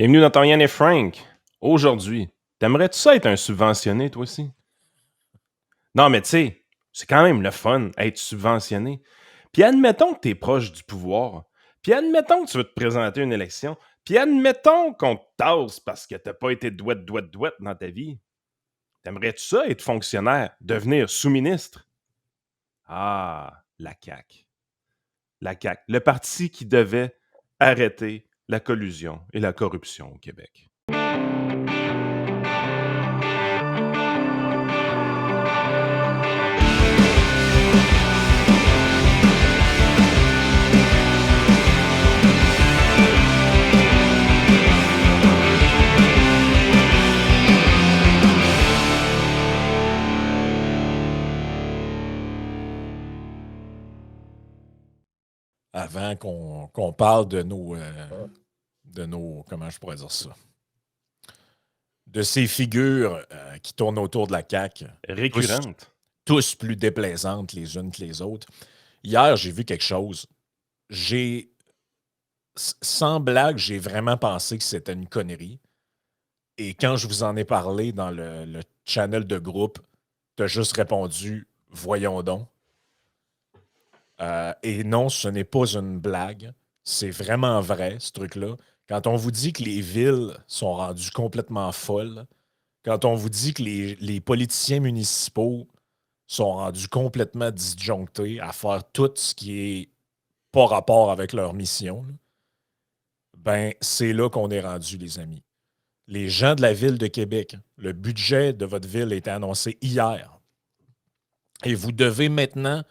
Bienvenue dans ton Yann et Frank. Aujourd'hui, t'aimerais-tu ça être un subventionné, toi aussi? Non, mais tu sais, c'est quand même le fun, être subventionné. Puis admettons que t'es proche du pouvoir. Puis admettons que tu veux te présenter à une élection. Puis admettons qu'on te tasse parce que t'as pas été douette dans ta vie. T'aimerais-tu ça être fonctionnaire, devenir sous-ministre? Ah, la CAQ. La CAQ, le parti qui devait arrêter la collusion et la corruption au Québec. Avant qu'on parle de nos, comment je pourrais dire ça, de ces figures qui tournent autour de la CAQ, Récurrente. tous plus déplaisantes les unes que les autres. Hier, j'ai vu quelque chose. Sans blague, j'ai vraiment pensé que c'était une connerie. Et quand je vous en ai parlé dans le channel de groupe, tu as juste répondu « Voyons donc ». Et non, ce n'est pas une blague. C'est vraiment vrai, ce truc-là. Quand on vous dit que les villes sont rendues complètement folles, quand on vous dit que les politiciens municipaux sont rendus complètement disjonctés à faire tout ce qui est pas rapport avec leur mission, là, ben c'est là qu'on est rendu, les amis. Les gens de la ville de Québec, le budget de votre ville a été annoncé hier. Et vous devez maintenant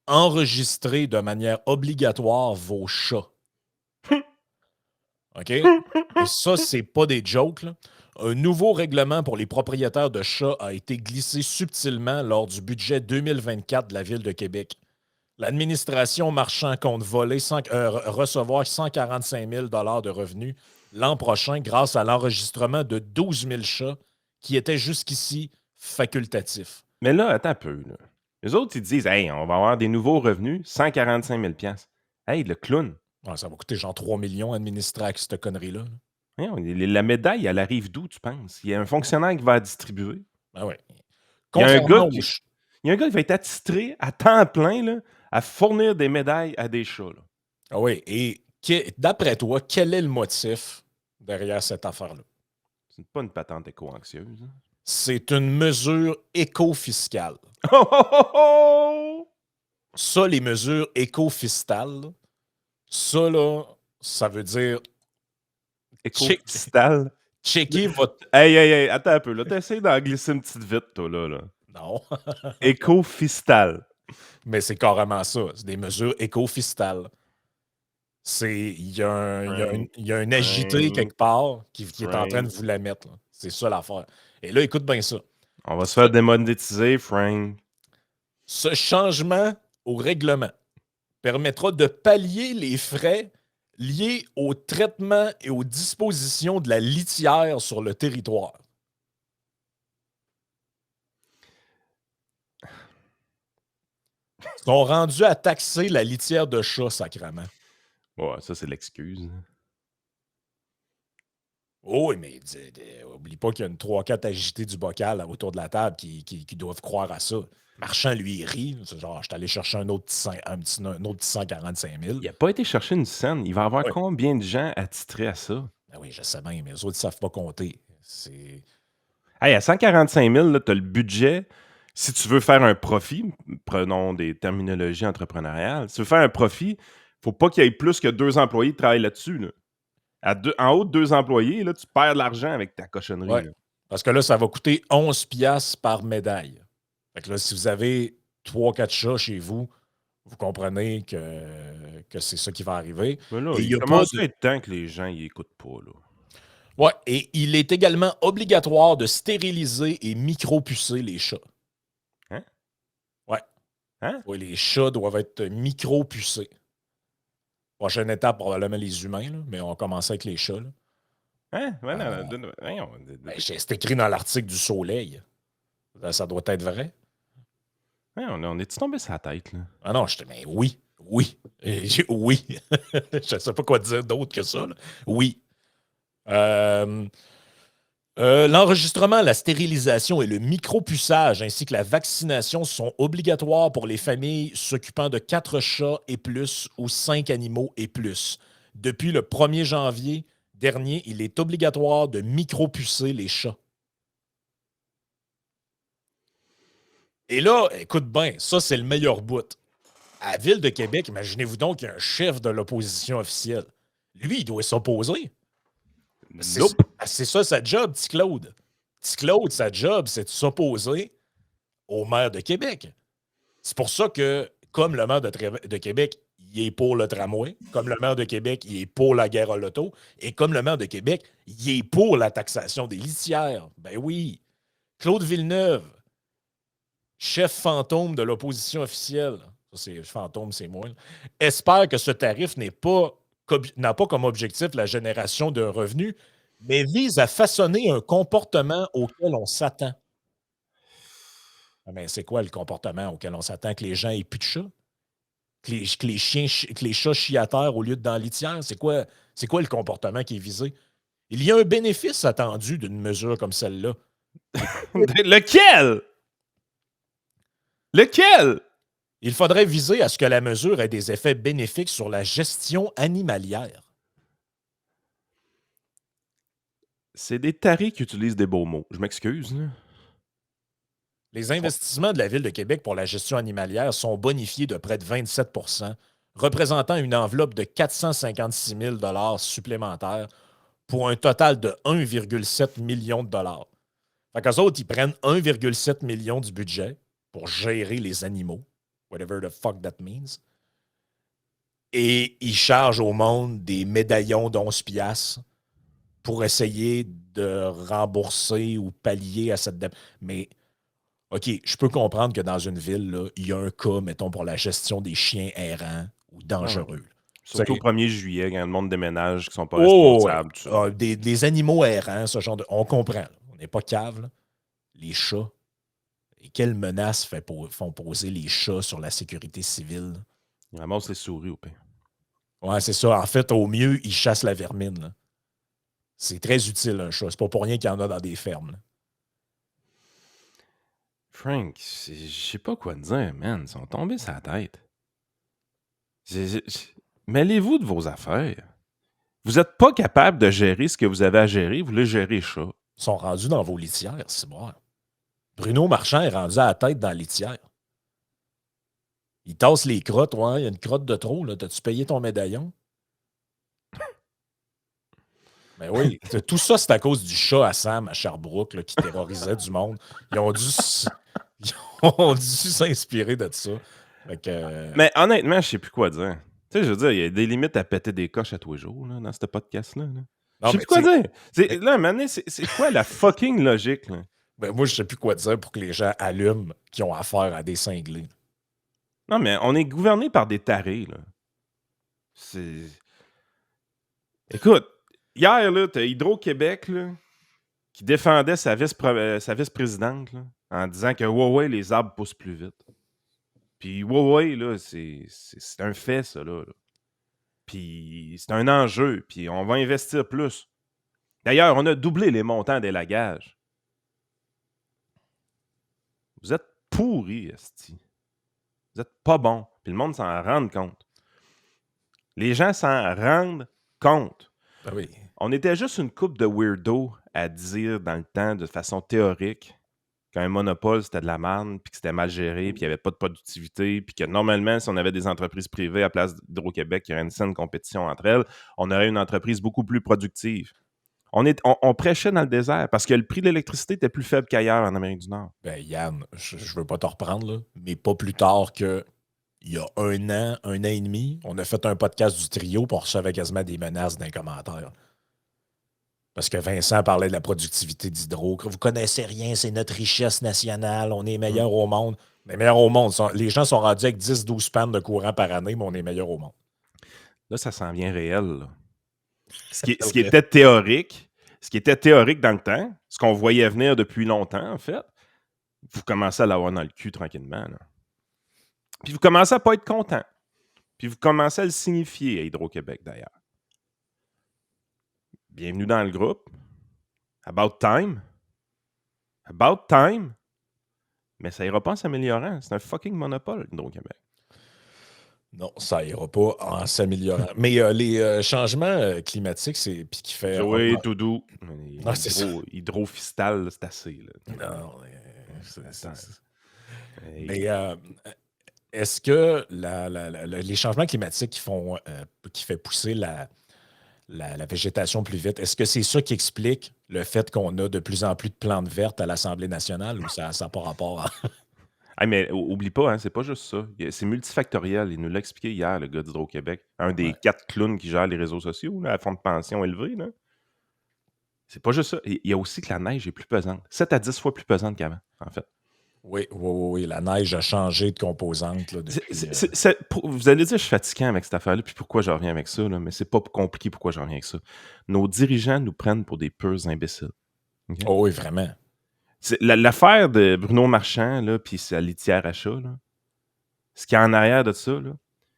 enregistrer de manière obligatoire vos chats. OK? Et ça, c'est pas des jokes, là. Un nouveau règlement pour les propriétaires de chats a été glissé subtilement lors du budget 2024 de la Ville de Québec. L'administration marchand compte recevoir 145 000 de revenus l'an prochain grâce à l'enregistrement de 12 000 chats qui étaient jusqu'ici facultatifs. Mais là, attends un peu. Là. Les autres, ils disent, hey, on va avoir des nouveaux revenus, 145 000 $. Hey, le clown. Ouais, ça va coûter genre 3 millions administrer avec cette connerie-là. Voyons, la médaille, elle arrive d'où, tu penses? Il y a un fonctionnaire qui va la distribuer. Ben ouais. Il y a un gars Concernant qui, aux ch- il y a un gars qui va être attitré à temps plein là, à fournir des médailles à des chats. Là. Ah oui, et d'après toi, quel est le motif derrière cette affaire-là? C'est pas une patente éco-anxieuse. Hein? C'est une mesure éco-fiscale. Oh, oh, oh, oh! Ça, les mesures éco-fiscales, là, ça, là, ça veut dire Éco-fistal. checker votre... Hey, attends un peu. Là, t'essayes d'en glisser une petite vite, toi, là. Non, Éco-fistal. mais c'est carrément ça. C'est des mesures éco-fiscales. Il y a il y a un agité quelque part qui est en train de vous la mettre, là. C'est ça l'affaire. Et là, écoute bien ça. On va se faire démonétiser, Frank. Ce changement au règlement permettra de pallier les frais liés au traitement et aux dispositions de la litière sur le territoire. Ils sont rendus à taxer la litière de chat, sacrément. Ouais, ça, c'est l'excuse. Oh oui, mais oublie pas qu'il y a une 3-4 agités du bocal autour de la table qui doivent croire à ça. Marchand, lui, il rit. C'est genre, je suis allé chercher un autre petit 145 000. Il n'a pas été chercher une scène. Il va avoir Oui. combien de gens attitrés à ça? Ben oui, je sais bien, mais les autres, ils savent pas compter. C'est... Hey, à 145 000, tu as le budget. Si tu veux faire un profit, prenons des terminologies entrepreneuriales, si tu veux faire un profit, il ne faut pas qu'il y ait plus que 2 employés qui travaillent là-dessus. Là. En haut de 2 employés, là, tu perds de l'argent avec ta cochonnerie. Ouais. Là. Parce que là, ça va coûter 11 piastres par médaille. Fait que là, si vous avez 3-4 chats chez vous, vous comprenez que c'est ça qui va arriver. Mais là, Et il il y a pas commence de... à être temps que les gens y écoutent pas. Là. Ouais, et il est également obligatoire de stériliser et micro-pucer les chats. Hein? Ouais. Hein? Ouais, les chats doivent être micro-pucés. Prochaine étape, probablement les humains, là, mais on va commencer avec les chats. Là. Hein? Ouais, C'est écrit dans l'article du Soleil. Ça doit être vrai. on est tombé sur la tête. Là. Ah non, mais oui, oui. Oui. Je ne sais pas quoi dire d'autre que ça. Là. Oui. Euh, L'enregistrement, la stérilisation et le micropuçage ainsi que la vaccination sont obligatoires pour les familles s'occupant de 4 chats et plus ou 5 animaux et plus. Depuis le 1er janvier dernier, il est obligatoire de micropucer les chats. Et là, écoute bien, ça, c'est le meilleur bout. À la Ville de Québec, imaginez-vous donc qu'il y a un chef de l'opposition officielle. Lui, il doit s'opposer. Nope. C'est ça sa job, petit Claude. Petit Claude, sa job, c'est de s'opposer au maire de Québec. C'est pour ça que, comme le maire de Québec, il est pour le tramway, comme le maire de Québec, il est pour la guerre à l'auto, et comme le maire de Québec, il est pour la taxation des litières. Ben oui. Claude Villeneuve, chef fantôme de l'opposition officielle, ça c'est fantôme, c'est moi, là, espère que ce tarif n'a pas comme objectif la génération d'un revenu, mais vise à façonner un comportement auquel on s'attend. Ah, mais c'est quoi le comportement auquel on s'attend? Que les gens aient plus de chats? Que les chats chient à terre au lieu de dans la litière? C'est quoi le comportement qui est visé? Il y a un bénéfice attendu d'une mesure comme celle-là. Lequel? Lequel? Il faudrait viser à ce que la mesure ait des effets bénéfiques sur la gestion animalière. C'est des tarés qui utilisent des beaux mots. Je m'excuse. Là. Les investissements de la Ville de Québec pour la gestion animalière sont bonifiés de près de 27 représentant une enveloppe de 456 000 supplémentaires pour un total de 1,7 million de dollars. Fait qu'eux autres, ils prennent 1,7 million du budget pour gérer les animaux, whatever the fuck that means, et ils chargent au monde des médaillons d'11 piastres pour essayer de rembourser ou pallier à cette dette. Mais, OK, je peux comprendre que dans une ville, là, il y a un cas, mettons, pour la gestion des chiens errants ou dangereux. Surtout au 1er juillet, quand le monde déménage, qui sont pas Oh, responsables. Tout ça. des animaux errants, ce genre de. On comprend. Là. On n'est pas cave. Là. Les chats. Et quelles menaces font poser les chats sur la sécurité civile? Ils ramassent les souris au pire. Ouais, c'est ça. En fait, au mieux, ils chassent la vermine. Là. C'est très utile, un chat. C'est pas pour rien qu'il y en a dans des fermes. Là. Frank, je sais pas quoi te dire, man. Ils sont tombés sur la tête. Mêlez-vous de vos affaires. Vous n'êtes pas capable de gérer ce que vous avez à gérer, vous voulez gérer les chats. Ils sont rendus dans vos litières, c'est bon. Bruno Marchand est rendu à la tête dans la litière. Il tasse les crottes, ouais. Il y a une crotte de trop, là. T'as-tu payé ton médaillon? Ben oui. Tout ça, c'est à cause du chat à Sam à Sherbrooke là, qui terrorisait du monde. Ils ont dû s'inspirer de ça. Fait que, Mais honnêtement, je sais plus quoi dire. Tu sais, je veux dire, il y a des limites à péter des coches à tous les jours là, dans ce podcast-là. Là. Je non, sais mais plus quoi dire. mais- Là, à un moment donné, c'est quoi la fucking logique? Là? ben moi, je sais plus quoi dire pour que les gens allument qu'ils ont affaire à des cinglés. Non, mais on est gouverné par des tarés. Là. C'est... Écoute, hier, là, t'as Hydro-Québec là, qui défendait sa vice-présidente là, en disant que ouais, les arbres poussent plus vite. Puis ouais, là, c'est un fait, ça, là. Puis c'est un enjeu, puis on va investir plus. D'ailleurs, on a doublé les montants d'élagage. Vous êtes pourris, esti. Vous êtes pas bons. Puis le monde s'en rend compte. Les gens s'en rendent compte. Ben oui. On était juste une couple de weirdos à dire dans le temps de façon théorique qu'un monopole, c'était de la merde, puis que c'était mal géré, puis qu'il n'y avait pas de productivité, puis que normalement, si on avait des entreprises privées à place d'Hydro-Québec, il y aurait une saine compétition entre elles, on aurait une entreprise beaucoup plus productive. On prêchait dans le désert parce que le prix de l'électricité était plus faible qu'ailleurs en Amérique du Nord. Ben Yann, je veux pas te reprendre, là, mais pas plus tard que il y a un an et demi, on a fait un podcast du trio pour recevait quasiment des menaces dans les commentaires. Parce que Vincent parlait de la productivité d'Hydro. Vous connaissez rien, c'est notre richesse nationale, on est meilleur au monde. On est meilleur au monde. Les gens sont rendus avec 10-12 pannes de courant par année, mais on est meilleur au monde. Là, ça s'en vient réel. Là. Ce qui était théorique, dans le temps, ce qu'on voyait venir depuis longtemps, en fait, vous commencez à l'avoir dans le cul tranquillement. Là. Puis vous commencez à pas être content. Puis vous commencez à le signifier à Hydro-Québec, d'ailleurs. bienvenue dans le groupe. About time. About time. Mais ça ira pas en s'améliorant. C'est un fucking monopole, Hydro-Québec. Non, ça ira pas en s'améliorant. Mais les changements climatiques, c'est puis qui fait. Joey, tout doux. Ah, c'est ça. Hydrofistal, c'est assez. Là. Non, Hey. mais est-ce que les changements climatiques qui fait pousser la végétation plus vite, est-ce que c'est ça qui explique le fait qu'on a de plus en plus de plantes vertes à l'Assemblée nationale ou ça n'a pas rapport à... Hey, mais oublie pas, hein, c'est pas juste ça. C'est multifactoriel. Il nous l'a expliqué hier, le gars d'Hydro-Québec. Un des 4 clowns qui gèrent les réseaux sociaux, là, à fonds de pension élevé. Là. C'est pas juste ça. Il y a aussi que la neige est plus pesante. 7 à 10 fois plus pesante qu'avant, en fait. Oui. La neige a changé de composante. Là, depuis, vous allez dire que je suis fatiguant avec cette affaire-là, puis pourquoi je reviens avec ça, là, mais c'est pas compliqué pourquoi je reviens avec ça. Nos dirigeants nous prennent pour des purs imbéciles. Okay? Oh oui, vraiment. L'affaire de Bruno Marchand, là, puis sa litière achat, là, ce qu'il y a en arrière de ça, là,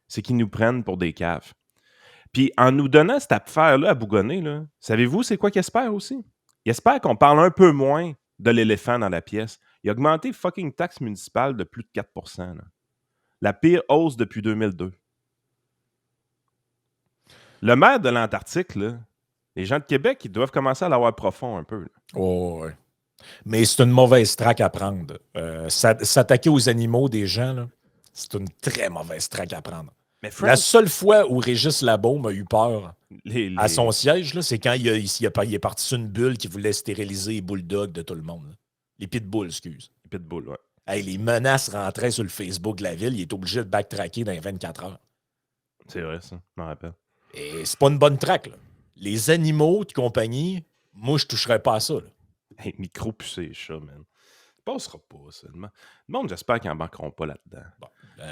c'est qu'ils nous prennent pour des caves. Puis en nous donnant cette affaire-là à bougonner, là, savez-vous c'est quoi qu'ils espèrent aussi? Ils espèrent qu'on parle un peu moins de l'éléphant dans la pièce. Il a augmenté fucking taxe municipale de plus de 4%. Là. La pire hausse depuis 2002. Le maire de l'Antarctique, là, les gens de Québec, ils doivent commencer à l'avoir profond un peu. Là. Oh, ouais. Mais c'est une mauvaise traque à prendre. S'attaquer aux animaux des gens, là, c'est une très mauvaise traque à prendre. Mais la seule fois où Régis Labaume a eu peur à son siège, là, c'est quand il est parti sur une bulle qui voulait stériliser les bulldogs de tout le monde. Là. Les pitbulls, excuse. Les pitbulls, ouais. Hey, les menaces rentraient sur le Facebook de la ville. Il est obligé de backtracker dans les 24 heures. C'est vrai, ça. Je m'en rappelle. Et c'est pas une bonne traque. Là. Les animaux de compagnie, moi, je toucherais pas à ça. Là. Hey, micro-pucé, chat, man. Ça passera pas, ça. Le monde, j'espère qu'ils n'embarqueront pas là-dedans. Bon,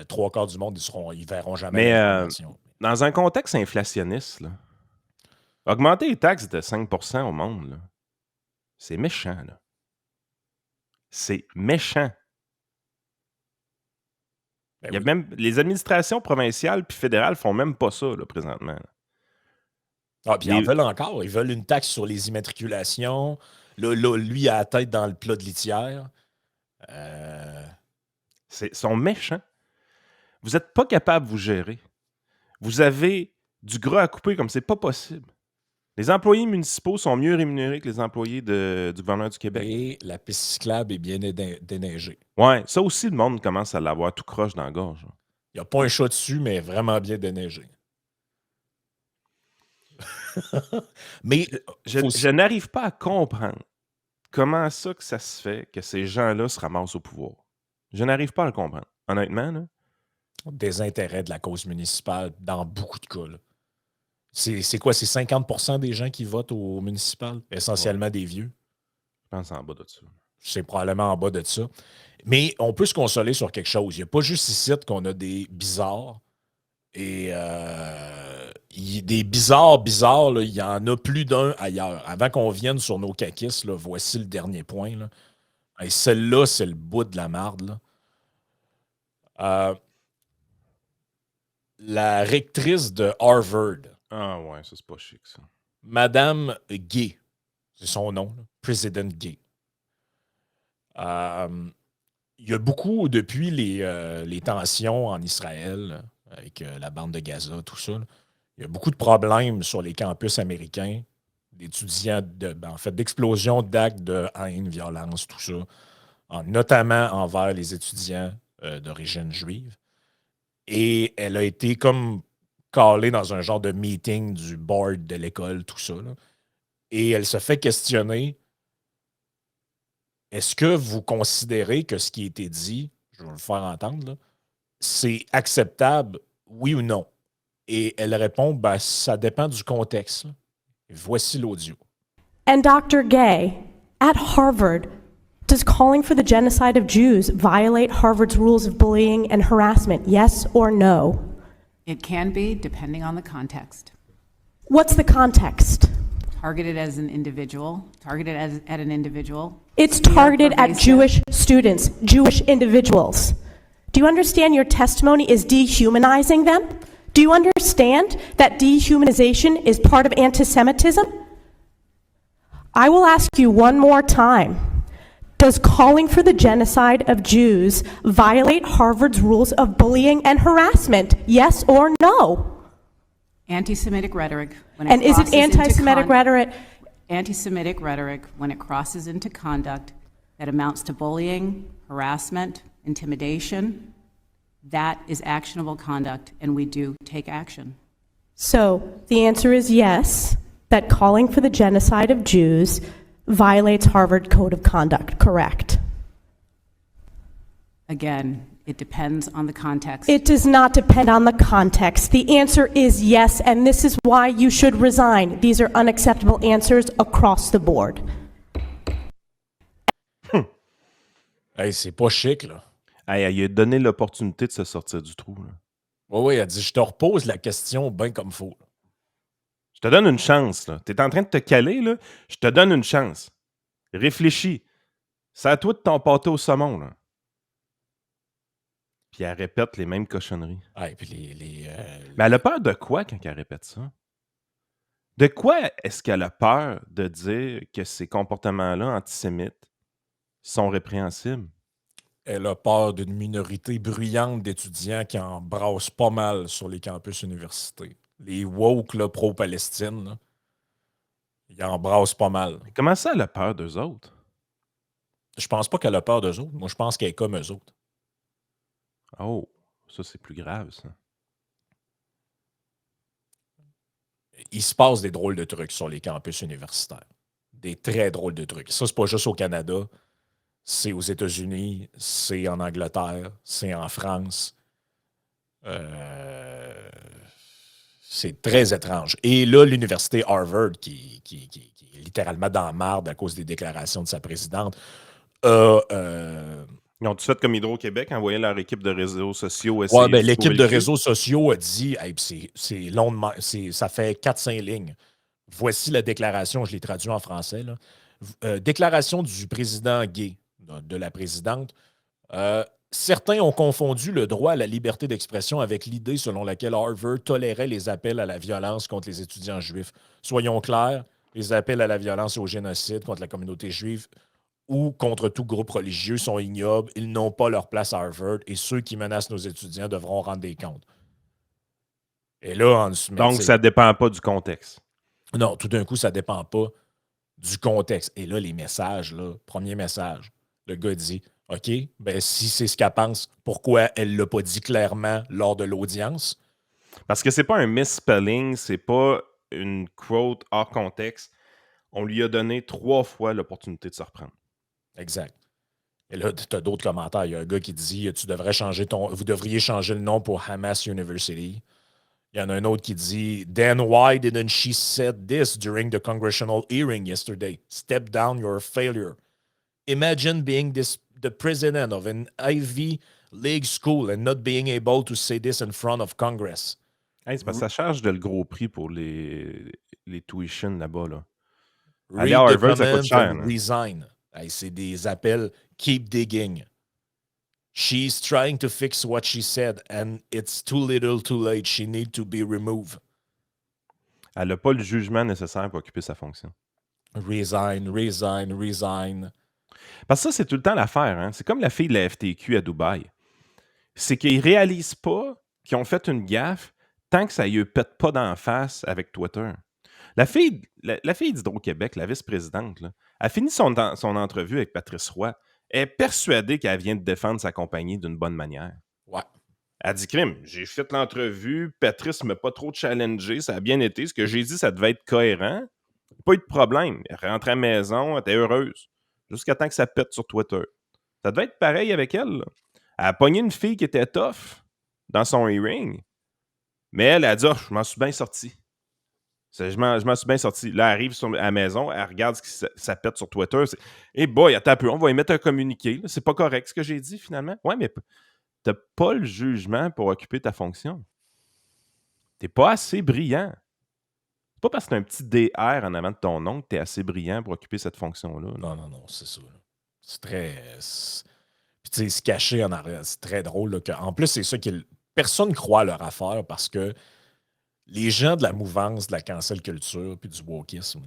3/4 du monde, ils verront jamais l'information. Dans un contexte inflationniste, là, augmenter les taxes de 5% au monde, là, c'est méchant. Là. C'est méchant. Ben il y a même, les administrations provinciales puis fédérales font même pas ça, là, présentement. Là. Ah, puis ils en veulent encore. Ils veulent une taxe sur les immatriculations. Là, lui a la tête dans le plat de litière. Ils sont méchants. Vous n'êtes pas capable de vous gérer. Vous avez du gras à couper comme c'est pas possible. Les employés municipaux sont mieux rémunérés que les employés du gouvernement du Québec. Et la piste cyclable est bien déneigée. Ouais, ça aussi, le monde commence à l'avoir tout croche dans la gorge. Il n'y a pas un chat dessus, mais vraiment bien déneigé. Mais je n'arrive pas à comprendre comment ça que ça se fait que ces gens-là se ramassent au pouvoir. Je n'arrive pas à le comprendre. Honnêtement, là. Des intérêts de la cause municipale dans beaucoup de cas. Là. C'est quoi? C'est 50% des gens qui votent au municipal? Essentiellement des vieux? Je pense en bas de ça. C'est probablement en bas de ça. Mais on peut se consoler sur quelque chose. Il n'y a pas juste ici qu'on a des bizarres. Et des bizarres, là, il y en a plus d'un ailleurs. Avant qu'on vienne sur nos caquistes, là, voici le dernier point. Là. Et celle-là, c'est le bout de la marde. Là. La rectrice de Harvard. Ah ouais, ça c'est pas chic, ça. Madame Gay. C'est son nom. Là. President Gay. Il y a beaucoup, depuis les tensions en Israël, avec la bande de Gaza, tout ça, là, il y a beaucoup de problèmes sur les campus américains, d'étudiants, d'explosion d'actes de haine, violence, tout ça, notamment envers les étudiants d'origine juive. Et elle a été comme calée dans un genre de meeting du board de l'école, tout ça. Là. Et elle se fait questionner, est-ce que vous considérez que ce qui a été dit, je vais vous le faire entendre, là, c'est acceptable, oui ou non? Et elle répond, ça dépend du contexte. Là. Voici l'audio. And Dr. Gay, at Harvard, does calling for the genocide of Jews violate Harvard's rules of bullying and harassment, yes or no? It can be, depending on the context. What's the context? Targeted as an individual, at an individual. It's targeted at Jewish students, Jewish individuals. Do you understand your testimony is dehumanizing them? Do you understand that dehumanization is part of anti-Semitism? I will ask you one more time. Does calling for the genocide of Jews violate Harvard's rules of bullying and harassment? Yes or no? Anti-Semitic rhetoric. When And is it crosses into anti-Semitic rhetoric? Anti-Semitic rhetoric, when it crosses into conduct that amounts to bullying, harassment, intimidation, that is actionable conduct, and we do take action. So the answer is yes, that calling for the genocide of Jews violates Harvard Code of Conduct, correct? Again, it depends on the context. It does not depend on the context. The answer is yes, and this is why you should resign. These are unacceptable answers across the board. Hey, c'est pas chic, là. Hey, elle lui a donné l'opportunité de se sortir du trou. Là. Oui, elle dit, je te repose la question bien comme faut. Je te donne une chance. Tu es en train de te caler. Là. Je te donne une chance. Réfléchis. C'est à toi de ton pâté au saumon. Là. Puis elle répète les mêmes cochonneries. Hey, puis Mais elle a peur de quoi quand elle répète ça? De quoi est-ce qu'elle a peur de dire que ces comportements-là antisémites sont répréhensibles? Elle a peur d'une minorité bruyante d'étudiants qui en brassent pas mal sur les campus universités. Les woke là, pro-Palestine, là, ils en brassent pas mal. Mais comment ça, elle a peur d'eux autres? Je pense pas qu'elle a peur d'eux autres. Moi, je pense qu'elle est comme eux autres. Oh, ça, c'est plus grave, ça. Il se passe des drôles de trucs sur les campus universitaires. Des très drôles de trucs. Ça, c'est pas juste au Canada. C'est aux États-Unis, c'est en Angleterre, c'est en France. C'est très étrange. Et là, l'université Harvard, qui est littéralement dans la marde à cause des déclarations de sa présidente, Ils ont tout fait comme Hydro-Québec, envoyé leur équipe de réseaux sociaux. ouais, ben, l'équipe de réseaux sociaux a dit hey, c'est long, ça fait 4-5 lignes. Voici la déclaration, je l'ai traduit en français. Là. Déclaration du président gay, de la présidente. Certains ont confondu le droit à la liberté d'expression avec l'idée selon laquelle Harvard tolérait les appels à la violence contre les étudiants juifs. Soyons clairs, les appels à la violence et au génocide contre la communauté juive ou contre tout groupe religieux sont ignobles, ils n'ont pas leur place à Harvard et ceux qui menacent nos étudiants devront rendre des comptes. Et là, donc, ça ne dépend pas du contexte. Non, tout d'un coup, ça ne dépend pas du contexte. Et là, les messages, là, premier message, le gars dit OK, ben si c'est ce qu'elle pense, pourquoi elle ne l'a pas dit clairement lors de l'audience? Parce que c'est pas un misspelling, c'est pas une quote hors contexte. On lui a donné 3 fois l'opportunité de se reprendre. Exact. Et là, tu as d'autres commentaires. Il y a un gars qui dit vous devriez changer le nom pour Hamas University. Il y en a un autre qui dit Then why didn't she said this during the congressional hearing yesterday? Step down, you're a failure. Imagine being the president of an Ivy League school and not being able to say this in front of Congress. Hey, c'est parce que ça charge de le gros prix pour les tuitions là-bas. Là. Read aller à the Harvard, ça comment coûte cher. and resign. Hey, c'est des appels keep digging. She's trying to fix what she said and it's too little too late. She needs to be removed. Elle n'a pas le jugement nécessaire pour occuper sa fonction. Resign, resign, resign. Parce que ça, c'est tout le temps l'affaire. Hein? C'est comme la fille de la FTQ à Dubaï. C'est qu'ils réalisent pas qu'ils ont fait une gaffe tant que ça ne pète pas d'en face avec Twitter. La fille d'Hydro-Québec, la vice-présidente, là, a fini son entrevue avec Patrice Roy. Elle est persuadée qu'elle vient de défendre sa compagnie d'une bonne manière. Ouais. Elle dit, crime, j'ai fait l'entrevue, Patrice ne m'a pas trop challengé, ça a bien été. Ce que j'ai dit, ça devait être cohérent. Pas eu de problème. Elle rentrait à la maison, elle était heureuse. Jusqu'à temps que ça pète sur Twitter. Ça devait être pareil avec elle. Là. Elle a pogné une fille qui était tough dans son hearing. Mais elle a dit, oh, je m'en suis bien sorti. Je m'en suis bien sorti. Là, elle arrive à la maison, elle regarde ce qui ça pète sur Twitter. Eh boy, attends un peu, on va y mettre un communiqué. Là. C'est pas correct ce que j'ai dit finalement. Ouais, mais t'as pas le jugement pour occuper ta fonction. T'es pas assez brillant. C'est pas parce que t'as un petit DR en avant de ton nom que t'es assez brillant pour occuper cette fonction-là. Là. Non, c'est ça. Là. C'est très... Puis tu sais, se cacher en arrière, c'est très drôle. Là, en plus, c'est ça personne ne croit à leur affaire parce que les gens de la mouvance de la cancel culture puis du wokisme,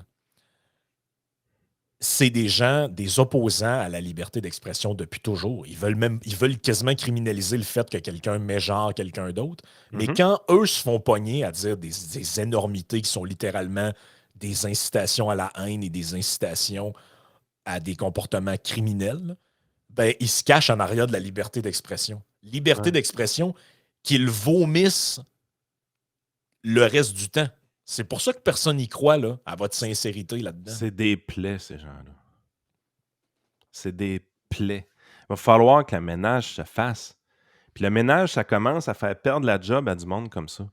c'est des gens, des opposants à la liberté d'expression depuis toujours. Ils veulent quasiment criminaliser le fait que quelqu'un met genre quelqu'un d'autre. Mais quand eux se font pogner à dire des énormités qui sont littéralement des incitations à la haine et des incitations à des comportements criminels, ben, ils se cachent en arrière de la liberté d'expression. Liberté d'expression qu'ils vomissent le reste du temps. C'est pour ça que personne n'y croit là, à votre sincérité là-dedans. C'est des plaies, ces gens-là. C'est des plaies. Il va falloir que le ménage se fasse. Puis le ménage, ça commence à faire perdre la job à du monde comme ça.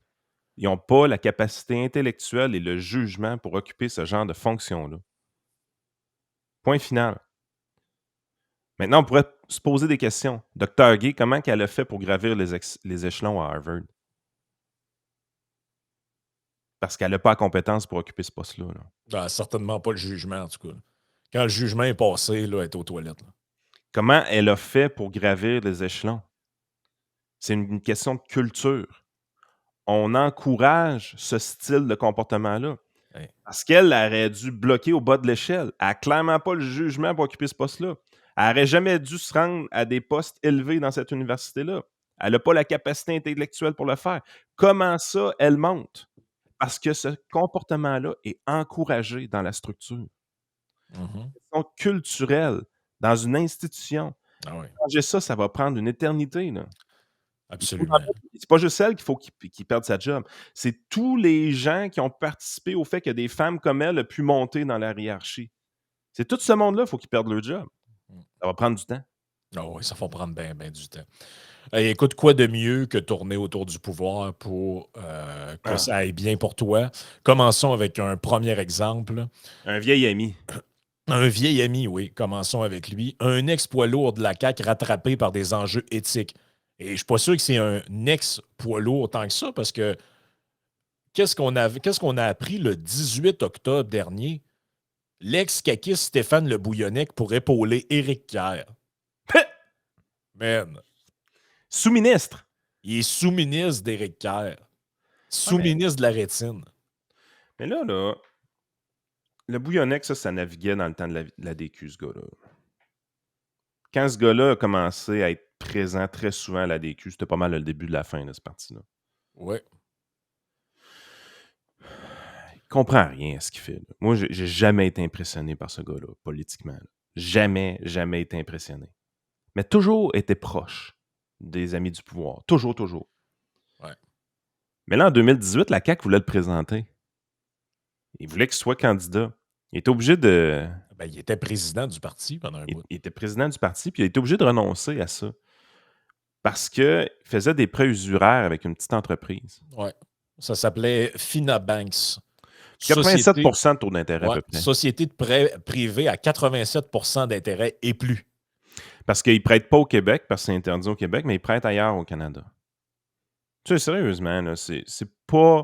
Ils n'ont pas la capacité intellectuelle et le jugement pour occuper ce genre de fonction-là. Point final. Maintenant, on pourrait se poser des questions. Dr. Gay, comment qu'elle a fait pour gravir les échelons à Harvard? Parce qu'elle n'a pas la compétence pour occuper ce poste-là. Là. Ben, certainement pas le jugement, en tout cas. Quand le jugement est passé, là, elle est aux toilettes. Là. Comment elle a fait pour gravir les échelons? C'est une question de culture. On encourage ce style de comportement-là. Ouais. Parce qu'elle aurait dû bloquer au bas de l'échelle. Elle n'a clairement pas le jugement pour occuper ce poste-là. Elle n'aurait jamais dû se rendre à des postes élevés dans cette université-là. Elle n'a pas la capacité intellectuelle pour le faire. Comment ça, elle monte? Parce que ce comportement-là est encouragé dans la structure. Mhm. Une question culturelle, dans une institution. Ah ouais, Changer ça, ça va prendre une éternité. Là. absolument. C'est pas juste elle qu'il faut qu'il perde sa job. C'est tous les gens qui ont participé au fait que des femmes comme elle aient pu monter dans la hiérarchie. C'est tout ce monde-là qu'il faut qu'ils perdent leur job. Ça va prendre du temps. Ah oui, ça va prendre bien du temps. Écoute, quoi de mieux que tourner autour du pouvoir pour que ça aille bien pour toi? Commençons avec un premier exemple. Un vieil ami. Un vieil ami, oui, commençons avec lui. Un ex-poids lourd de la CAQ rattrapé par des enjeux éthiques. Et je ne suis pas sûr que c'est un ex-poids lourd tant que ça, parce que qu'est-ce qu'on a appris le 18 octobre dernier? L'ex-caquiste Stéphane Le Bouillonnec pour épauler Éric Kerr. Man, Sous-ministre. il est sous-ministre d'Éric Kerr. Sous-ministre de la rétine. Mais là, le Bouillonnec, ça naviguait dans le temps de la DQ, ce gars-là. Quand ce gars-là a commencé à être présent très souvent à la DQ, c'était pas mal le début de la fin de ce parti-là. Ouais. Il comprend rien à ce qu'il fait. Là. Moi, j'ai jamais été impressionné par ce gars-là, politiquement. Là. Jamais été impressionné. Mais toujours été proche des amis du pouvoir. Toujours. Ouais. Mais là, en 2018, la CAQ voulait le présenter. Il voulait qu'il soit candidat. Il était obligé de... Ben, il était président du parti pendant un bout. Il était président du parti, puis il a été obligé de renoncer à ça. Parce qu'il faisait des prêts usuraires avec une petite entreprise. Ouais. Ça s'appelait Finabanks. 87 de taux d'intérêt, à peu près. Société de prêt privé à 87 d'intérêt et plus. Parce qu'il ne prête pas au Québec, parce que c'est interdit au Québec, mais il prête ailleurs au Canada. Tu sais, sérieusement, là, c'est pas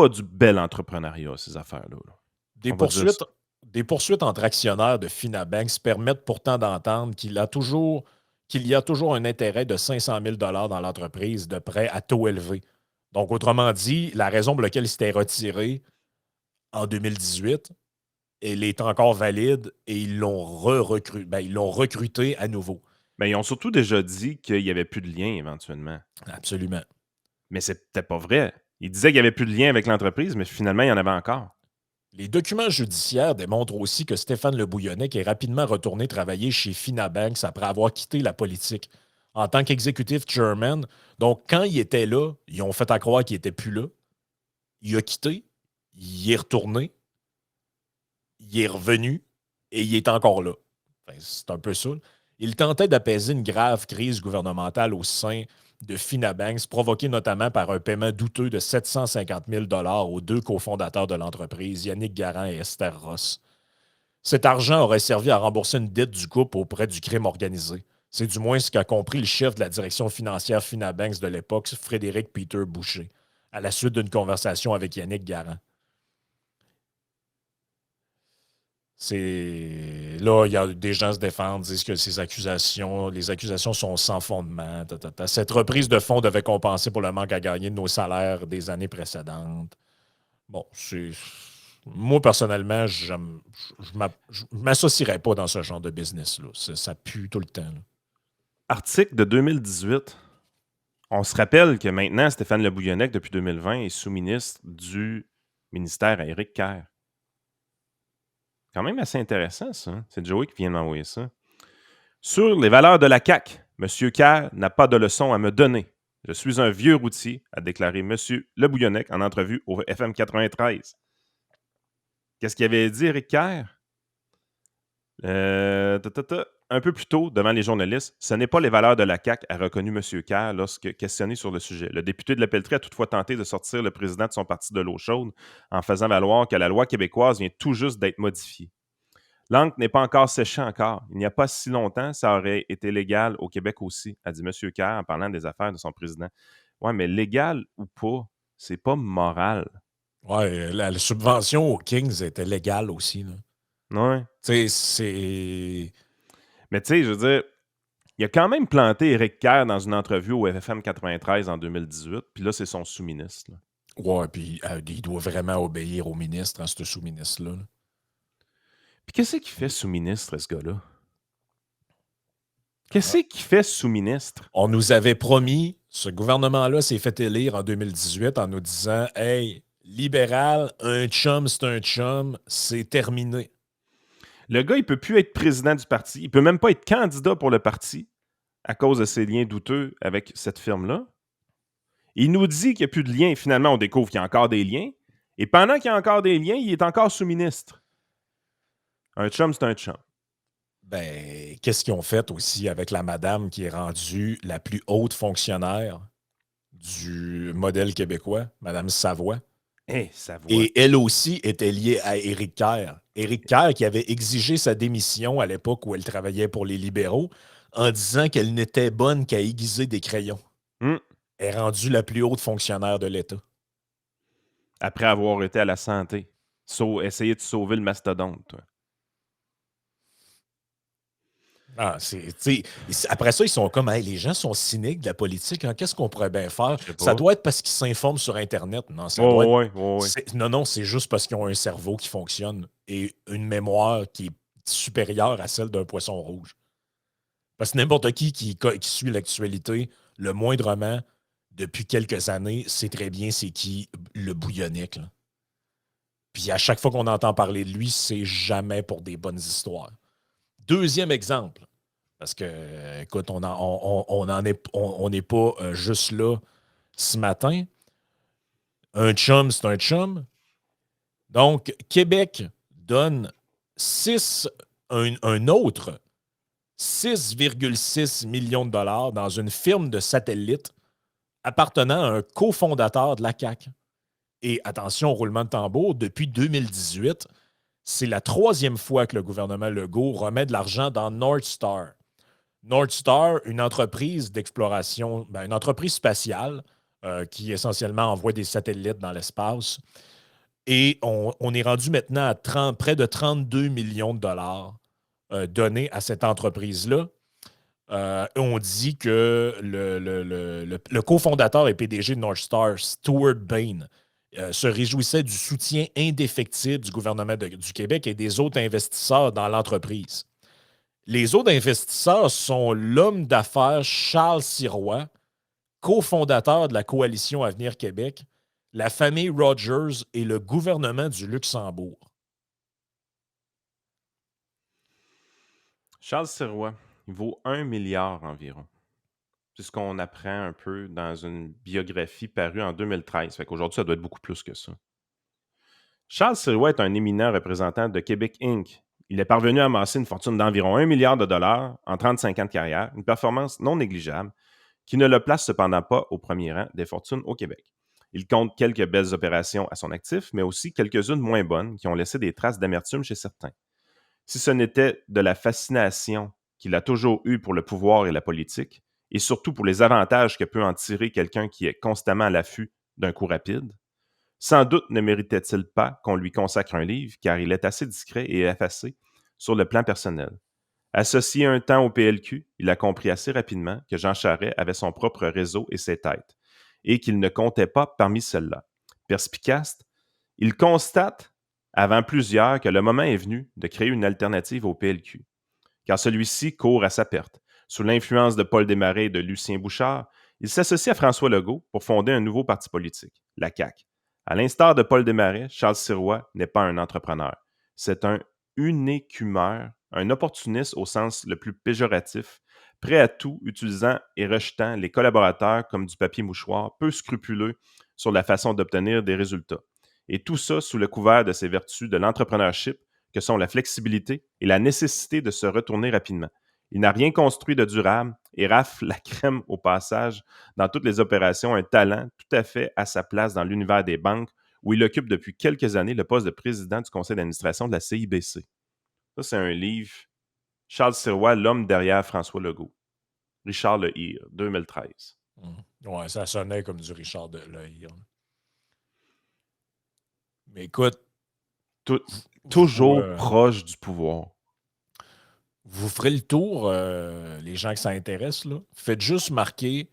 du bel entrepreneuriat, ces affaires-là. Là. Des poursuites entre actionnaires de Finabanks permettent pourtant d'entendre qu'il y a toujours un intérêt de 500 000 dans l'entreprise de prêt à taux élevé. Donc, autrement dit, la raison pour laquelle il s'était retiré en 2018, elle est encore valide et ils l'ont recruté à nouveau. Mais ils ont surtout déjà dit qu'il n'y avait plus de lien éventuellement. Absolument. Mais c'est peut-être pas vrai. Ils disaient qu'il n'y avait plus de lien avec l'entreprise, mais finalement, il y en avait encore. Les documents judiciaires démontrent aussi que Stéphane Le Bouillonnec est rapidement retourné travailler chez Finabanks après avoir quitté la politique en tant qu'exécutif chairman. Donc, quand il était là, ils ont fait à croire qu'il n'était plus là. Il a quitté, il est retourné, il est revenu et il est encore là. Enfin, c'est un peu ça. Il tentait d'apaiser une grave crise gouvernementale au sein de Finabanks, provoquée notamment par un paiement douteux de 750 000 aux deux cofondateurs de l'entreprise, Yannick Garand et Esther Ross. Cet argent aurait servi à rembourser une dette du couple auprès du crime organisé. C'est du moins ce qu'a compris le chef de la direction financière Finabanks de l'époque, Frédéric Peter Boucher, à la suite d'une conversation avec Yannick Garand. Là, il y a des gens se défendent, disent que les accusations sont sans fondement. Cette reprise de fonds devait compenser pour le manque à gagner de nos salaires des années précédentes. Bon, Moi, personnellement, je ne m'associerais pas dans ce genre de business-là. Ça pue tout le temps. Là. Article de 2018. On se rappelle que maintenant, Stéphane Le Bouillonnec, depuis 2020, est sous-ministre du ministère à Éric Kerr. Quand même assez intéressant, ça. Hein? C'est Joey qui vient d'envoyer ça. Sur les valeurs de la CAQ, M. Kerr n'a pas de leçon à me donner. Je suis un vieux routier, a déclaré M. Le Bouillonnec en entrevue au FM 93. Qu'est-ce qu'il avait dit, Éric Kerr? Un peu plus tôt, devant les journalistes, ce n'est pas les valeurs de la CAQ, a reconnu M. Kerr lorsque questionné sur le sujet. Le député de la Pelletrie a toutefois tenté de sortir le président de son parti de l'eau chaude en faisant valoir que la loi québécoise vient tout juste d'être modifiée. L'encre n'est pas encore séchée encore. Il n'y a pas si longtemps, ça aurait été légal au Québec aussi, a dit M. Kerr en parlant des affaires de son président. Ouais, mais légal ou pas, c'est pas moral. Ouais, la subvention aux Kings était légale aussi. Là. Ouais. Tu sais, c'est. Mais tu sais, je veux dire, il a quand même planté Éric Kerr dans une entrevue au FM 93 en 2018, puis là, c'est son sous-ministre. Là. Ouais, puis il doit vraiment obéir au ministre, ce sous-ministre-là. Là. Puis qu'est-ce qu'il fait sous-ministre, ce gars-là? Qu'est-ce qu'il fait sous-ministre? On nous avait promis, ce gouvernement-là s'est fait élire en 2018 en nous disant « Hey, libéral, un chum, c'est terminé. » Le gars, il peut plus être président du parti. Il peut même pas être candidat pour le parti à cause de ses liens douteux avec cette firme-là. Il nous dit qu'il n'y a plus de liens. Finalement, on découvre qu'il y a encore des liens. Et pendant qu'il y a encore des liens, il est encore sous-ministre. Un chum, c'est un chum. Ben, qu'est-ce qu'ils ont fait aussi avec la madame qui est rendue la plus haute fonctionnaire du modèle québécois, Madame Savoie? Savoie. Et elle aussi était liée à Éric Kerr. Éric Kerr qui avait exigé sa démission à l'époque où elle travaillait pour les libéraux en disant qu'elle n'était bonne qu'à aiguiser des crayons. Elle est rendue la plus haute fonctionnaire de l'État. Après avoir été à la santé. Essayer de sauver le mastodonte. Toi. Ah, après ça, ils sont comme hey, les gens sont cyniques de la politique. Hein, qu'est-ce qu'on pourrait bien faire? Ça doit être parce qu'ils s'informent sur Internet. Non, non, c'est juste parce qu'ils ont un cerveau qui fonctionne et une mémoire qui est supérieure à celle d'un poisson rouge. Parce que n'importe qui suit l'actualité, le moindrement, depuis quelques années, sait très bien c'est qui le Bouillonnec. Là. Puis à chaque fois qu'on entend parler de lui, c'est jamais pour des bonnes histoires. Deuxième exemple, parce que, écoute, on n'est pas juste là ce matin. Un chum, c'est un chum. Donc, Québec donne un autre 6,6 millions de dollars dans une firme de satellites appartenant à un cofondateur de la CAQ. Et attention au roulement de tambour, depuis 2018, c'est la 3e fois que le gouvernement Legault remet de l'argent dans North Star. North Star, une entreprise d'exploration, une entreprise spatiale qui essentiellement envoie des satellites dans l'espace. Et on est rendu maintenant à près de 32 millions de dollars donnés à cette entreprise-là. On dit que le cofondateur et PDG de North Star, Stuart Bain, se réjouissait du soutien indéfectible du gouvernement du Québec et des autres investisseurs dans l'entreprise. Les autres investisseurs sont l'homme d'affaires Charles Sirois, cofondateur de la Coalition Avenir Québec, la famille Rogers et le gouvernement du Luxembourg. Charles Sirois, il vaut 1 milliard environ. C'est ce qu'on apprend un peu dans une biographie parue en 2013. Fait qu'aujourd'hui, ça doit être beaucoup plus que ça. Charles Sirois est un éminent représentant de Québec Inc. Il est parvenu à amasser une fortune d'environ 1 milliard de dollars en 35 ans de carrière, une performance non négligeable qui ne le place cependant pas au premier rang des fortunes au Québec. Il compte quelques belles opérations à son actif, mais aussi quelques-unes moins bonnes qui ont laissé des traces d'amertume chez certains. Si ce n'était de la fascination qu'il a toujours eue pour le pouvoir et la politique, et surtout pour les avantages que peut en tirer quelqu'un qui est constamment à l'affût d'un coup rapide, sans doute ne méritait-il pas qu'on lui consacre un livre, car il est assez discret et effacé sur le plan personnel. Associé un temps au PLQ, il a compris assez rapidement que Jean Charest avait son propre réseau et ses têtes, et qu'il ne comptait pas parmi celles-là. Perspicace, il constate avant plusieurs que le moment est venu de créer une alternative au PLQ, car celui-ci court à sa perte. Sous l'influence de Paul Desmarais et de Lucien Bouchard, il s'associe à François Legault pour fonder un nouveau parti politique, la CAQ. À l'instar de Paul Desmarais, Charles Sirois n'est pas un entrepreneur. C'est un unécumeur, un opportuniste au sens le plus péjoratif, prêt à tout, utilisant et rejetant les collaborateurs comme du papier mouchoir, peu scrupuleux sur la façon d'obtenir des résultats. Et tout ça sous le couvert de ses vertus de l'entrepreneurship, que sont la flexibilité et la nécessité de se retourner rapidement. Il n'a rien construit de durable et rafle la crème au passage dans toutes les opérations, un talent tout à fait à sa place dans l'univers des banques, où il occupe depuis quelques années le poste de président du conseil d'administration de la CIBC. Ça, c'est un livre, Charles Sirois, l'homme derrière François Legault. Richard Lehir, 2013. Ouais, ça sonnait comme du Richard de Lehir. Mais écoute, Toujours proche du pouvoir. Vous ferez le tour, les gens qui s'intéressent, là. Faites juste marquer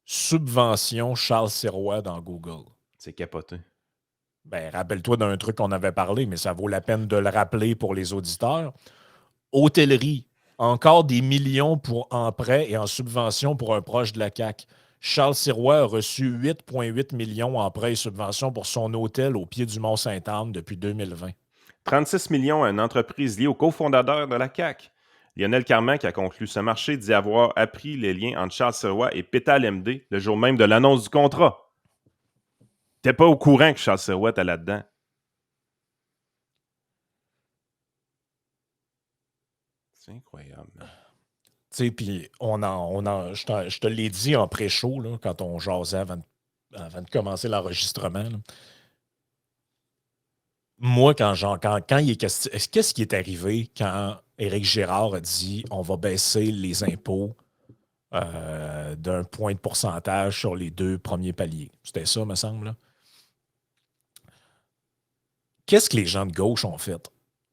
subvention Charles Sirois dans Google. C'est capoté. Ben, rappelle-toi d'un truc qu'on avait parlé, mais ça vaut la peine de le rappeler pour les auditeurs. Hôtellerie, encore des millions en prêt et en subvention pour un proche de la CAQ. Charles Sirois a reçu 8,8 millions en prêt et subvention pour son hôtel au pied du Mont-Sainte-Anne depuis 2020. 36 millions à une entreprise liée au cofondateur de la CAQ. Lionel Carman, qui a conclu ce marché, dit avoir appris les liens entre Charles Sirois et Pétal MD le jour même de l'annonce du contrat. T'es pas au courant que Charles Sirois était là-dedans. C'est incroyable. Tu sais, puis je te l'ai dit en pré-show, là, quand on jasait avant de commencer l'enregistrement. Là. Moi, quand il est question... Qu'est-ce qui est arrivé quand Éric Girard a dit on va baisser les impôts d'un point de pourcentage sur les 2 premiers paliers? C'était ça, me semble. Là. Qu'est-ce que les gens de gauche ont fait?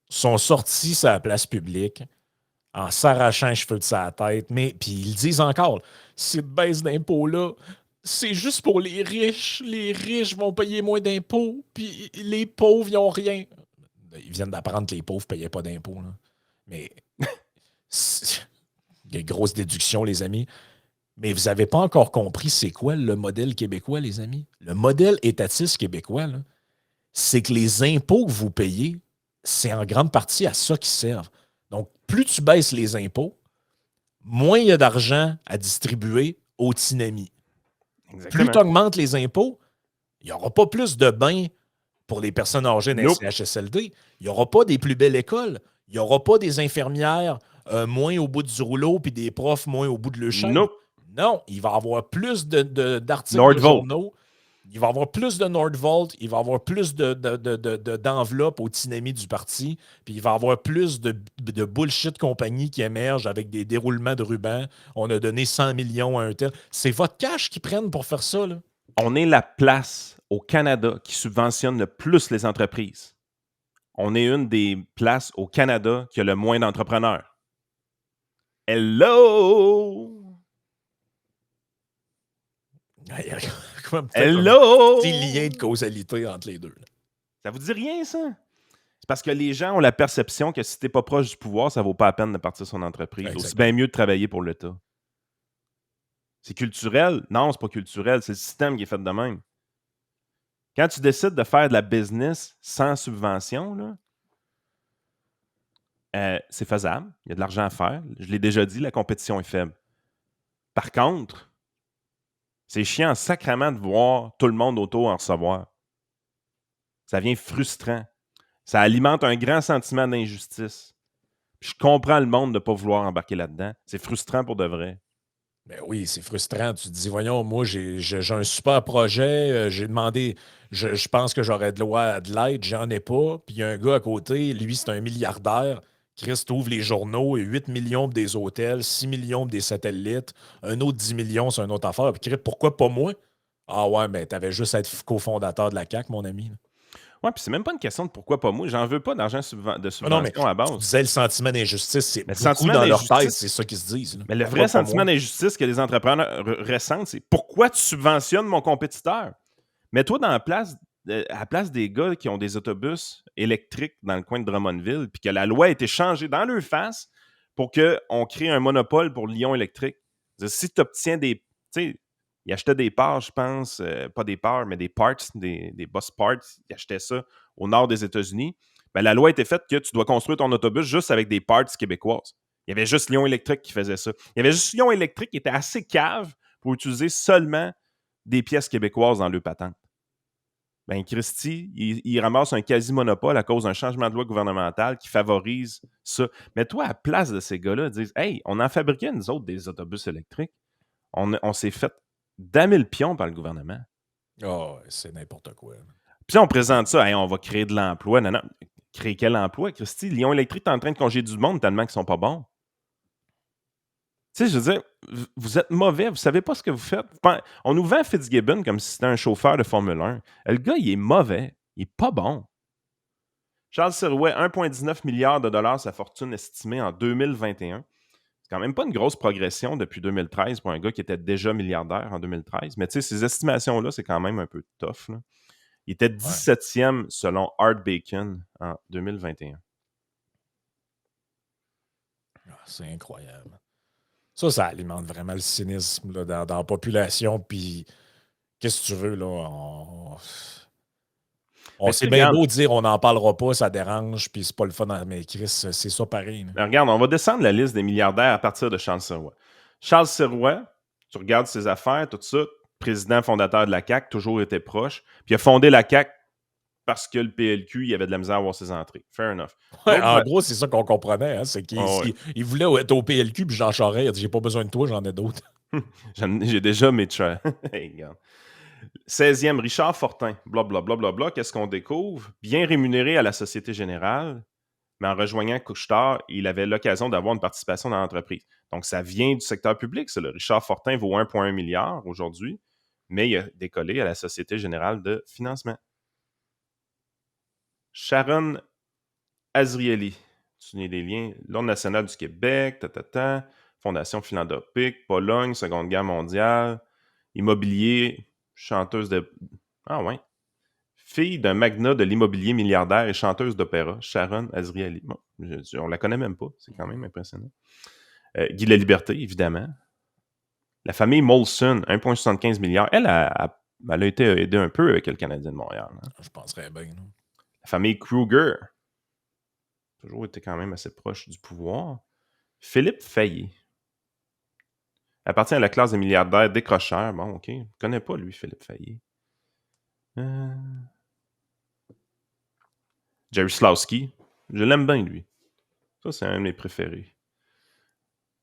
Ils sont sortis sur la place publique en s'arrachant les cheveux de sa tête, puis ils le disent encore, cette baisse d'impôts-là, c'est juste pour les riches. Les riches vont payer moins d'impôts, puis les pauvres, ils n'ont rien. Ils viennent d'apprendre que les pauvres ne payaient pas d'impôts. Là. Mais il y a une grosse déduction, les amis. Mais vous n'avez pas encore compris c'est quoi le modèle québécois, les amis? Le modèle étatiste québécois, là, c'est que les impôts que vous payez, c'est en grande partie à ça qu'ils servent. Donc, plus tu baisses les impôts, moins il y a d'argent à distribuer au Tinami. Exactement. Plus tu augmentes les impôts, il n'y aura pas plus de bains pour les personnes âgées dans les CHSLD. Il n'y aura pas des plus belles écoles. Il n'y aura pas des infirmières moins au bout du rouleau puis des profs moins au bout de le champ. Non, il va y avoir plus d'articles de journaux. Il va y avoir plus de Nordvolt, il va y avoir plus d'enveloppes au Tinami du parti, puis il va y avoir plus de bullshit compagnie qui émergent avec des déroulements de ruban. On a donné 100 millions à un tel. C'est votre cash qu'ils prennent pour faire ça, là. On est la place au Canada qui subventionne le plus les entreprises. On est une des places au Canada qui a le moins d'entrepreneurs. Hello! Hello! Petit lien de causalité entre les deux. Là. Ça vous dit rien, ça? C'est parce que les gens ont la perception que si t'es pas proche du pouvoir, ça vaut pas la peine de partir son entreprise. Exactement. Aussi bien mieux de travailler pour l'État. C'est culturel? Non, c'est pas culturel. C'est le système qui est fait de même. Quand tu décides de faire de la business sans subvention, là, c'est faisable. Il y a de l'argent à faire. Je l'ai déjà dit, la compétition est faible. Par contre, c'est chiant sacrément de voir tout le monde autour en recevoir. Ça devient frustrant. Ça alimente un grand sentiment d'injustice. Je comprends le monde de ne pas vouloir embarquer là-dedans. C'est frustrant pour de vrai. Ben oui, c'est frustrant. Tu te dis, voyons, moi, j'ai un super projet. J'ai demandé, je pense que j'aurais de l'aide. J'en ai pas. Puis il y a un gars à côté, lui, c'est un milliardaire. Chris ouvre les journaux, 8 millions pour des hôtels, 6 millions pour des satellites, un autre 10 millions, c'est une autre affaire. Puis Chris, pourquoi pas moi? Ah ouais, mais t'avais juste à être cofondateur de la CAQ, mon ami. Ouais, puis c'est même pas une question de pourquoi pas moi. J'en veux pas d'argent de subvention à base. Tu disais le sentiment d'injustice, c'est beaucoup dans leur tête, c'est ça qu'ils se disent. Là. Mais le vrai sentiment d'injustice que les entrepreneurs ressentent, c'est pourquoi tu subventionnes mon compétiteur? Mets-toi dans la place à la place des gars qui ont des autobus électriques dans le coin de Drummondville, puis que la loi a été changée dans leur face pour qu'on crée un monopole pour Lyon Électrique. C'est-à-dire, si tu obtiens des... Tu sais, ils achetaient des parts, je pense, pas des parts, mais des parts, des bus parts, ils achetaient ça au nord des États-Unis. Ben, la loi a été faite que tu dois construire ton autobus juste avec des parts québécoises. Il y avait juste Lyon Électrique qui faisait ça. Il y avait juste Lyon Électrique qui était assez cave pour utiliser seulement des pièces québécoises dans le patente. Ben, Christy, il ramasse un quasi-monopole à cause d'un changement de loi gouvernemental qui favorise ça. Mais toi, à la place de ces gars-là, disent hey, on en fabriquait, nous autres, des autobus électriques. On s'est fait damer le pion par le gouvernement. Oh, c'est n'importe quoi. Puis on présente ça, hey, on va créer de l'emploi. Non, non. Créer quel emploi, Christy? Lyon Électrique est en train de congédier du monde tellement qu'ils sont pas bons. Tu sais, je veux dire, vous êtes mauvais, vous ne savez pas ce que vous faites. On nous vend Fitzgibbon comme si c'était un chauffeur de Formule 1. Le gars, il est mauvais. Il n'est pas bon. Charles Sirouet, 1,19 milliard de dollars sa fortune estimée en 2021. C'est quand même pas une grosse progression depuis 2013 pour un gars qui était déjà milliardaire en 2013. Mais tu sais, ces estimations-là, c'est quand même un peu tough, là. Il était 17e selon Art Bacon en 2021. C'est incroyable. Ça alimente vraiment le cynisme là, dans la population. Puis, qu'est-ce que tu veux, là? On sait bien beau dire on n'en parlera pas, ça dérange, puis c'est pas le fun. Mais Chris, c'est ça pareil. Mais regarde, on va descendre la liste des milliardaires à partir de Charles Sirois. Charles Sirois, tu regardes ses affaires, tout ça, président fondateur de la CAQ, toujours été proche. Puis il a fondé la CAQ parce que le PLQ, il avait de la misère à avoir ses entrées. Fair enough. Ouais, en gros, c'est ça qu'on comprenait. Hein, c'est qu'il il voulait être au PLQ, puis Jean Charest, il a dit j'ai pas besoin de toi, j'en ai d'autres. J'ai déjà mes chats. Hey, regarde. 16e, Richard Fortin. Blablabla. Qu'est-ce qu'on découvre? Bien rémunéré à la Société Générale, mais en rejoignant Couche-Tard, il avait l'occasion d'avoir une participation dans l'entreprise. Donc, ça vient du secteur public. Ça, le Richard Fortin vaut 1,1 milliard aujourd'hui, mais il a décollé à la Société Générale de Financement. Sharon Azrieli. Tu n'as des liens. L'Ordre national du Québec, Fondation philanthropique, Pologne, Seconde Guerre mondiale, immobilier, chanteuse de... Ah ouais. Fille d'un magnat de l'immobilier milliardaire et chanteuse d'opéra, Sharon Azrieli. Bon, on la connaît même pas. C'est quand même impressionnant. Guy Laliberté, évidemment. La famille Molson, 1,75 milliard. Elle a été aidée un peu avec le Canadien de Montréal. Hein. Je penserais bien. Non? La famille Kruger. Toujours été quand même assez proche du pouvoir. Philippe Fayet. Appartient à la classe des milliardaires décrocheurs. Bon, OK. Je ne connais pas, lui, Philippe Fayet. Jerry Slawski. Je l'aime bien, lui. Ça, c'est un de mes préférés.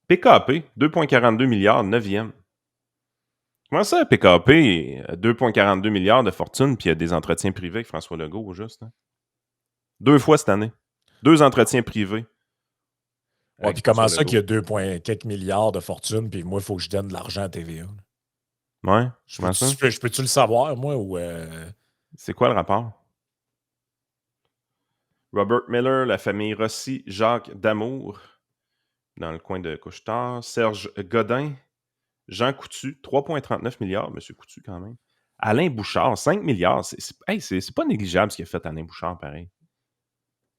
PKP, 2,42 milliards, 9e. Comment ça, PKP, 2,42 milliards de fortune, puis il y a des entretiens privés avec François Legault, juste? Hein? 2 fois cette année. 2 entretiens privés. Ouais, puis comment ça qu'il y a 2,quelques milliards de fortune, puis moi, il faut que je donne de l'argent à TVA? Ouais, je peux-tu le savoir, moi, ou... C'est quoi le rapport? Robert Miller, la famille Rossi, Jacques Damour, dans le coin de Couche-Tard, Serge Godin, Jean Coutu, 3,39 milliards, M. Coutu quand même. Alain Bouchard, 5 milliards. C'est pas négligeable ce qu'il a fait Alain Bouchard, pareil.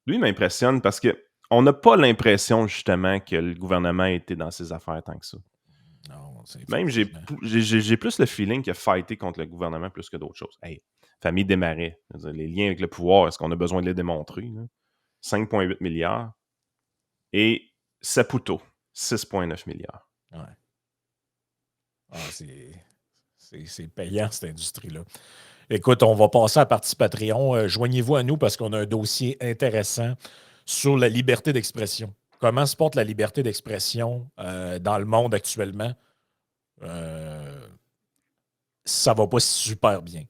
Lui, il m'impressionne parce qu'on n'a pas l'impression, justement, que le gouvernement a été dans ses affaires tant que ça. Non, même, j'ai plus le feeling qu'il a fighté contre le gouvernement plus que d'autres choses. Hey, famille Desmarais, les liens avec le pouvoir, est-ce qu'on a besoin de les démontrer? 5,8 milliards. Et Saputo, 6,9 milliards. Ouais. Ah, c'est payant, cette industrie-là. Écoute, on va passer à la partie Patreon. Joignez-vous à nous parce qu'on a un dossier intéressant sur la liberté d'expression. Comment se porte la liberté d'expression dans le monde actuellement? Ça va pas super bien.